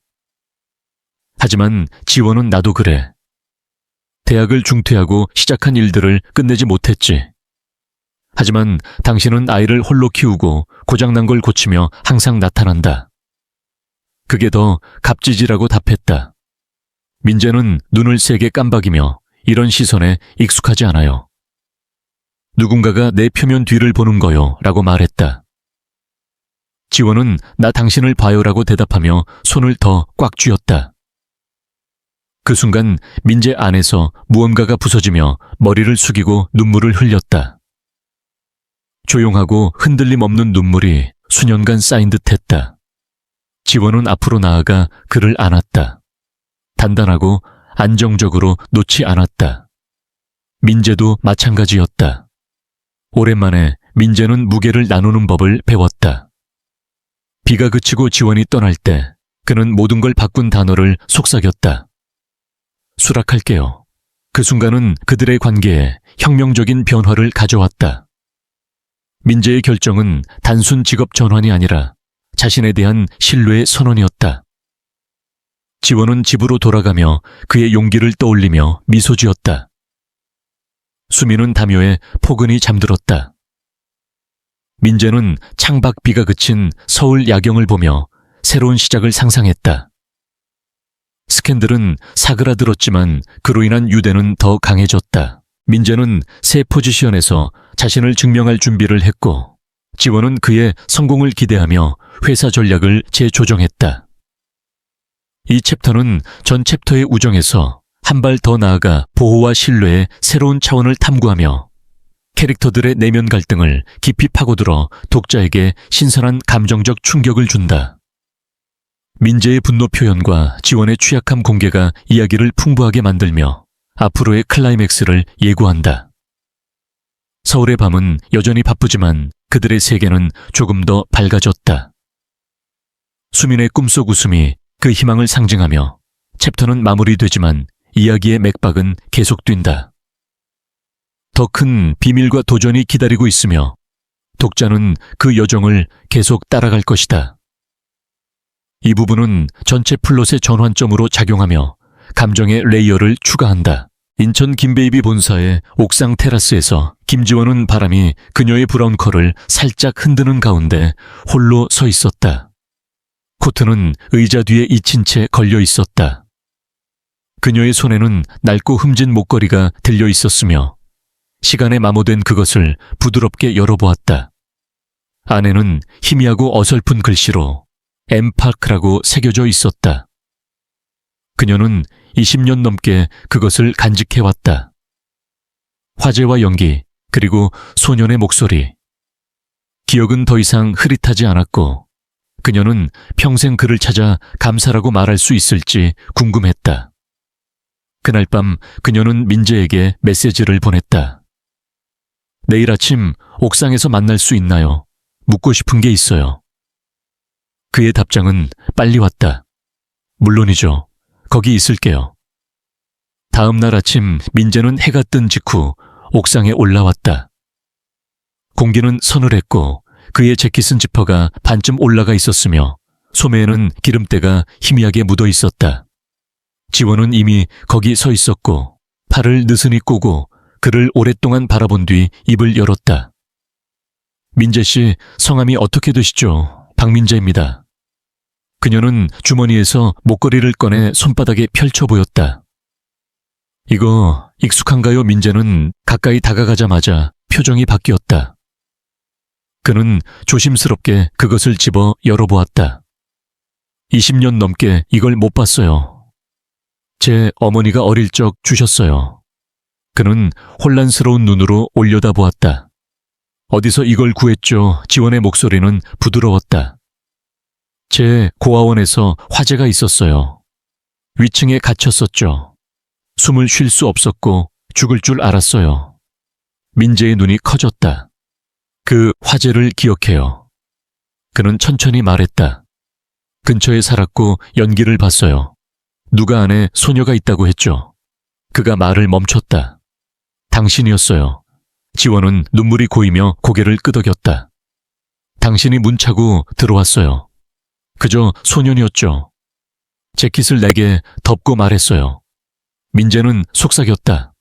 하지만 지원은 나도 그래. 대학을 중퇴하고 시작한 일들을 끝내지 못했지. 하지만 당신은 아이를 홀로 키우고 고장난 걸 고치며 항상 나타난다. 그게 더 값지지라고 답했다. 민재는 눈을 세게 깜박이며 이런 시선에 익숙하지 않아요. 누군가가 내 표면 뒤를 보는 거요 라고 말했다. 지원은 나 당신을 봐요라고 대답하며 손을 더 꽉 쥐었다. 그 순간 민재 안에서 무언가가 부서지며 머리를 숙이고 눈물을 흘렸다. 조용하고 흔들림 없는 눈물이 수년간 쌓인 듯했다. 지원은 앞으로 나아가 그를 안았다. 단단하고 안정적으로 놓지 않았다. 민재도 마찬가지였다. 오랜만에 민재는 무게를 나누는 법을 배웠다. 비가 그치고 지원이 떠날 때 그는 모든 걸 바꾼 단어를 속삭였다. 수락할게요. 그 순간은 그들의 관계에 혁명적인 변화를 가져왔다. 민재의 결정은 단순 직업 전환이 아니라 자신에 대한 신뢰의 선언이었다. 지원은 집으로 돌아가며 그의 용기를 떠올리며 미소 지었다. 수미는 담요에 포근히 잠들었다. 민재는 창밖 비가 그친 서울 야경을 보며 새로운 시작을 상상했다. 스캔들은 사그라들었지만 그로 인한 유대는 더 강해졌다. 민재는 새 포지션에서 자신을 증명할 준비를 했고, 지원은 그의 성공을 기대하며 회사 전략을 재조정했다. 이 챕터는 전 챕터의 우정에서 한 발 더 나아가 보호와 신뢰의 새로운 차원을 탐구하며 캐릭터들의 내면 갈등을 깊이 파고들어 독자에게 신선한 감정적 충격을 준다. 민재의 분노 표현과 지원의 취약함 공개가 이야기를 풍부하게 만들며 앞으로의 클라이맥스를 예고한다. 서울의 밤은 여전히 바쁘지만 그들의 세계는 조금 더 밝아졌다. 수민의 꿈속 웃음이 그 희망을 상징하며 챕터는 마무리되지만 이야기의 맥박은 계속된다. 더 큰 비밀과 도전이 기다리고 있으며 독자는 그 여정을 계속 따라갈 것이다. 이 부분은 전체 플롯의 전환점으로 작용하며 감정의 레이어를 추가한다. 인천 김베이비 본사의 옥상 테라스에서 김지원은 바람이 그녀의 브라운 컬을 살짝 흔드는 가운데 홀로 서 있었다. 코트는 의자 뒤에 잊힌 채 걸려 있었다. 그녀의 손에는 낡고 흠진 목걸이가 들려 있었으며 시간에 마모된 그것을 부드럽게 열어보았다. 안에는 희미하고 어설픈 글씨로 엠파크라고 새겨져 있었다. 그녀는 20년 넘게 그것을 간직해왔다. 화제와 연기, 그리고 소년의 목소리. 기억은 더 이상 흐릿하지 않았고 그녀는 평생 그를 찾아 감사라고 말할 수 있을지 궁금했다. 그날 밤 그녀는 민재에게 메시지를 보냈다. 내일 아침 옥상에서 만날 수 있나요? 묻고 싶은 게 있어요. 그의 답장은 빨리 왔다. 물론이죠. 거기 있을게요. 다음 날 아침 민재는 해가 뜬 직후 옥상에 올라왔다. 공기는 서늘했고 그의 재킷은 지퍼가 반쯤 올라가 있었으며 소매에는 기름때가 희미하게 묻어 있었다. 지원은 이미 거기 서 있었고 팔을 느슨히 꼬고 그를 오랫동안 바라본 뒤 입을 열었다. 민재 씨, 성함이 어떻게 되시죠? 박민재입니다. 그녀는 주머니에서 목걸이를 꺼내 손바닥에 펼쳐 보였다. 이거 익숙한가요? 민재는 가까이 다가가자마자 표정이 바뀌었다. 그는 조심스럽게 그것을 집어 열어보았다. 20년 넘게 이걸 못 봤어요. 제 어머니가 어릴 적 주셨어요. 그는 혼란스러운 눈으로 올려다보았다. 어디서 이걸 구했죠? 지원의 목소리는 부드러웠다. 제 고아원에서 화재가 있었어요. 위층에 갇혔었죠. 숨을 쉴 수 없었고 죽을 줄 알았어요. 민재의 눈이 커졌다. 그 화재를 기억해요. 그는 천천히 말했다. 근처에 살았고 연기를 봤어요. 누가 안에 소녀가 있다고 했죠. 그가 말을 멈췄다. 당신이었어요. 지원은 눈물이 고이며 고개를 끄덕였다. 당신이 문 차고 들어왔어요. 그저 소년이었죠. 재킷을 내게 덮고 말했어요. 민재는 속삭였다.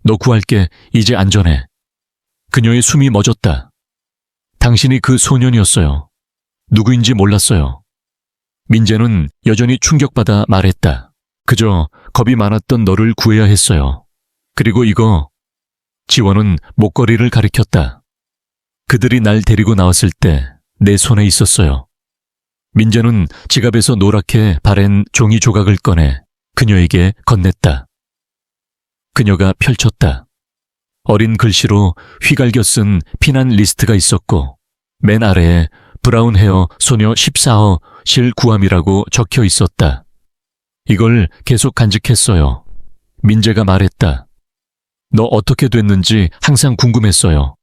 너 구할게. 이제 안전해. 그녀의 숨이 멎었다. 당신이 그 소년이었어요. 누구인지 몰랐어요. 민재는 여전히 충격받아 말했다. 그저 겁이 많았던 너를 구해야 했어요. 그리고 이거. 지원은 목걸이를 가리켰다. 그들이 날 데리고 나왔을 때 내 손에 있었어요. 민재는 지갑에서 노랗게 바랜 종이 조각을 꺼내 그녀에게 건넸다. 그녀가 펼쳤다. 어린 글씨로 휘갈겨 쓴 피난 리스트가 있었고 맨 아래에 브라운 헤어 소녀 14호 실 구함이라고 적혀 있었다. 이걸 계속 간직했어요. 민재가 말했다. 너 어떻게 됐는지 항상 궁금했어요.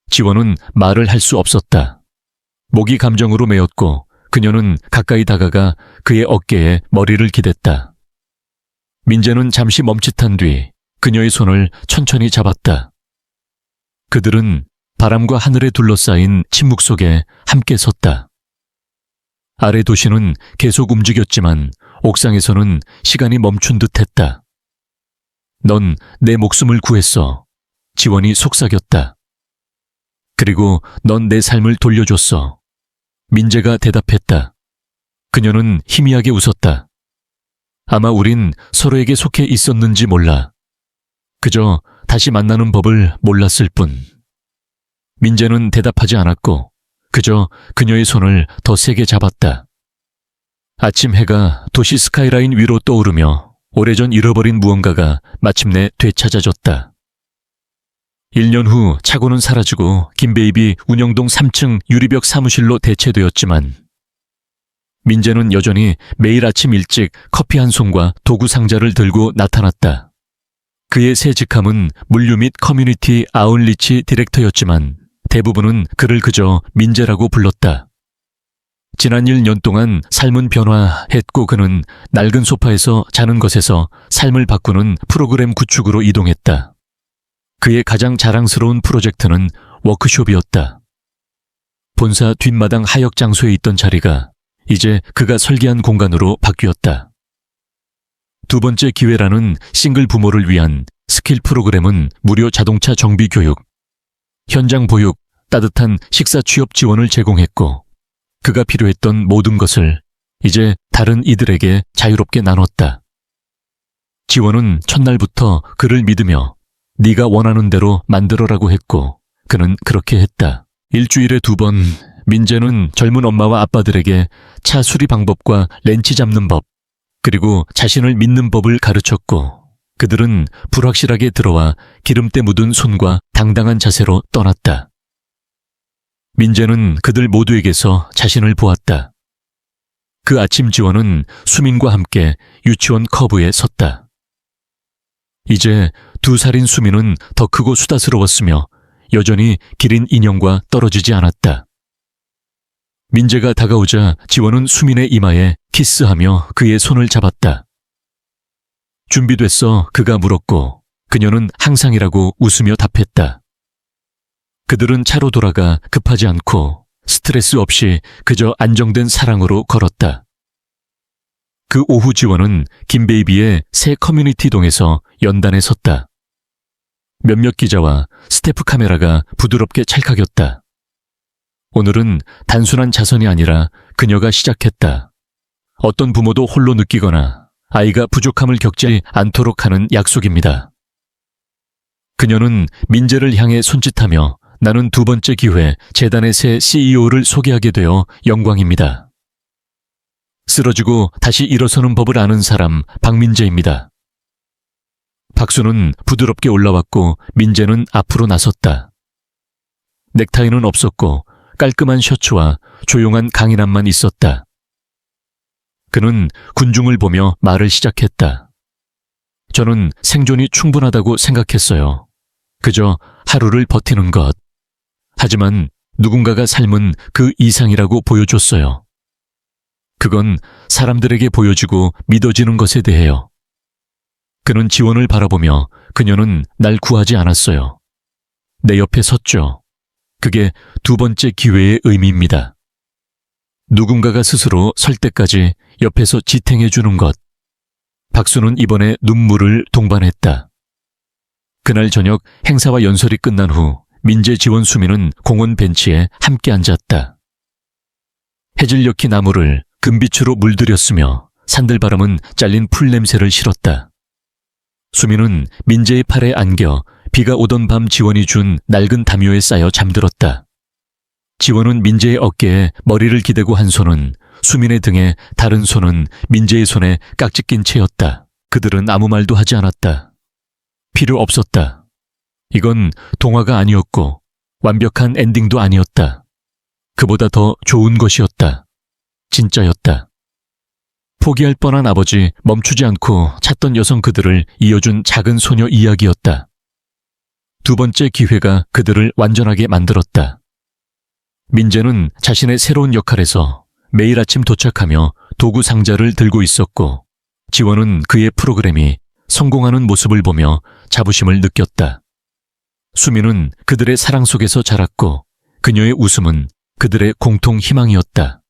지원은 말을 할 수 없었다. 목이 감정으로 메었고 그녀는 가까이 다가가 그의 어깨에 머리를 기댔다. 민재는 잠시 멈칫한 뒤 그녀의 손을 천천히 잡았다. 그들은 바람과 하늘에 둘러싸인 침묵 속에 함께 섰다. 아래 도시는 계속 움직였지만 옥상에서는 시간이 멈춘 듯 했다. 넌 내 목숨을 구했어. 지원이 속삭였다. 그리고 넌 내 삶을 돌려줬어. 민재가 대답했다. 그녀는 희미하게 웃었다. 아마 우린 서로에게 속해 있었는지 몰라. 그저 다시 만나는 법을 몰랐을 뿐. 민재는 대답하지 않았고 그저 그녀의 손을 더 세게 잡았다. 아침 해가 도시 스카이라인 위로 떠오르며 오래전 잃어버린 무언가가 마침내 되찾아졌다. 1년 후 차고는 사라지고 김베이비 운영동 3층 유리벽 사무실로 대체되었지만 민재는 여전히 매일 아침 일찍 커피 한 송과 도구 상자를 들고 나타났다. 그의 새 직함은 물류 및 커뮤니티 아웃리치 디렉터였지만 대부분은 그를 그저 민재라고 불렀다. 지난 1년 동안 삶은 변화했고 그는 낡은 소파에서 자는 것에서 삶을 바꾸는 프로그램 구축으로 이동했다. 그의 가장 자랑스러운 프로젝트는 워크숍이었다. 본사 뒷마당 하역 장소에 있던 자리가 이제 그가 설계한 공간으로 바뀌었다. 두 번째 기회라는 싱글 부모를 위한 스킬 프로그램은 무료 자동차 정비 교육, 현장 보육, 따뜻한 식사 취업 지원을 제공했고 그가 필요했던 모든 것을 이제 다른 이들에게 자유롭게 나눴다. 지원은 첫날부터 그를 믿으며 네가 원하는 대로 만들어라고 했고 그는 그렇게 했다. 일주일에 2번 민재는 젊은 엄마와 아빠들에게 차 수리 방법과 렌치 잡는 법 그리고 자신을 믿는 법을 가르쳤고 그들은 불확실하게 들어와 기름때 묻은 손과 당당한 자세로 떠났다. 민재는 그들 모두에게서 자신을 보았다. 그 아침 지원은 수민과 함께 유치원 커브에 섰다. 이제 2살인 수민은 더 크고 수다스러웠으며 여전히 기린 인형과 떨어지지 않았다. 민재가 다가오자 지원은 수민의 이마에 키스하며 그의 손을 잡았다. 준비됐어 그가 물었고 그녀는 항상이라고 웃으며 답했다. 그들은 차로 돌아가 급하지 않고 스트레스 없이 그저 안정된 사랑으로 걸었다. 그 오후 지원은 김베이비의 새 커뮤니티 동에서 연단에 섰다. 몇몇 기자와 스태프 카메라가 부드럽게 찰칵였다. 오늘은 단순한 자선이 아니라 그녀가 시작했다. 어떤 부모도 홀로 느끼거나 아이가 부족함을 겪지 않도록 하는 약속입니다. 그녀는 민재를 향해 손짓하며 나는 두 번째 기회 재단의 새 CEO를 소개하게 되어 영광입니다. 쓰러지고 다시 일어서는 법을 아는 사람 박민재입니다. 박수는 부드럽게 올라왔고 민재는 앞으로 나섰다. 넥타이는 없었고 깔끔한 셔츠와 조용한 강인함만 있었다. 그는 군중을 보며 말을 시작했다. 저는 생존이 충분하다고 생각했어요. 그저 하루를 버티는 것. 하지만 누군가가 삶은 그 이상이라고 보여줬어요. 그건 사람들에게 보여지고 믿어지는 것에 대해요. 그는 지원을 바라보며 그녀는 날 구하지 않았어요. 내 옆에 섰죠. 그게 두 번째 기회의 의미입니다. 누군가가 스스로 설 때까지 옆에서 지탱해 주는 것. 박수는 이번에 눈물을 동반했다. 그날 저녁 행사와 연설이 끝난 후 민재 지원 수민은 공원 벤치에 함께 앉았다. 해질녘이 나무를 금빛으로 물들였으며 산들바람은 잘린 풀 냄새를 실었다. 수민은 민재의 팔에 안겨 비가 오던 밤 지원이 준 낡은 담요에 쌓여 잠들었다. 지원은 민재의 어깨에 머리를 기대고 한 손은 수민의 등에 다른 손은 민재의 손에 깍지 낀 채였다. 그들은 아무 말도 하지 않았다. 필요 없었다. 이건 동화가 아니었고 완벽한 엔딩도 아니었다. 그보다 더 좋은 것이었다. 진짜였다. 포기할 뻔한 아버지, 멈추지 않고 찾던 여성 그들을 이어준 작은 소녀 이야기였다. 두 번째 기회가 그들을 완전하게 만들었다. 민재는 자신의 새로운 역할에서 매일 아침 도착하며 도구 상자를 들고 있었고, 지원은 그의 프로그램이 성공하는 모습을 보며 자부심을 느꼈다. 수미는 그들의 사랑 속에서 자랐고, 그녀의 웃음은 그들의 공통 희망이었다.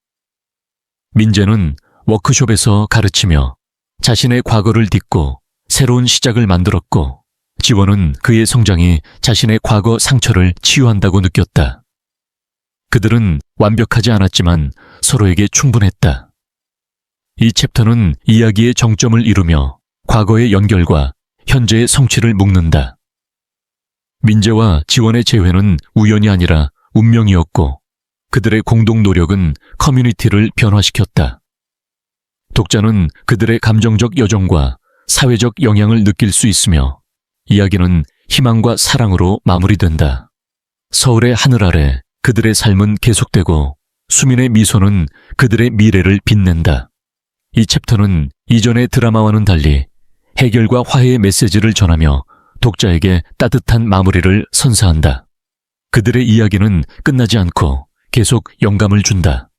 민재는 워크숍에서 가르치며 자신의 과거를 딛고 새로운 시작을 만들었고, 지원은 그의 성장이 자신의 과거 상처를 치유한다고 느꼈다. 그들은 완벽하지 않았지만 서로에게 충분했다. 이 챕터는 이야기의 정점을 이루며 과거의 연결과 현재의 성취를 묶는다. 민재와 지원의 재회는 우연이 아니라 운명이었고, 그들의 공동 노력은 커뮤니티를 변화시켰다. 독자는 그들의 감정적 여정과 사회적 영향을 느낄 수 있으며, 이야기는 희망과 사랑으로 마무리된다. 서울의 하늘 아래 그들의 삶은 계속되고, 수민의 미소는 그들의 미래를 빛낸다. 이 챕터는 이전의 드라마와는 달리 해결과 화해의 메시지를 전하며 독자에게 따뜻한 마무리를 선사한다. 그들의 이야기는 끝나지 않고 계속 영감을 준다.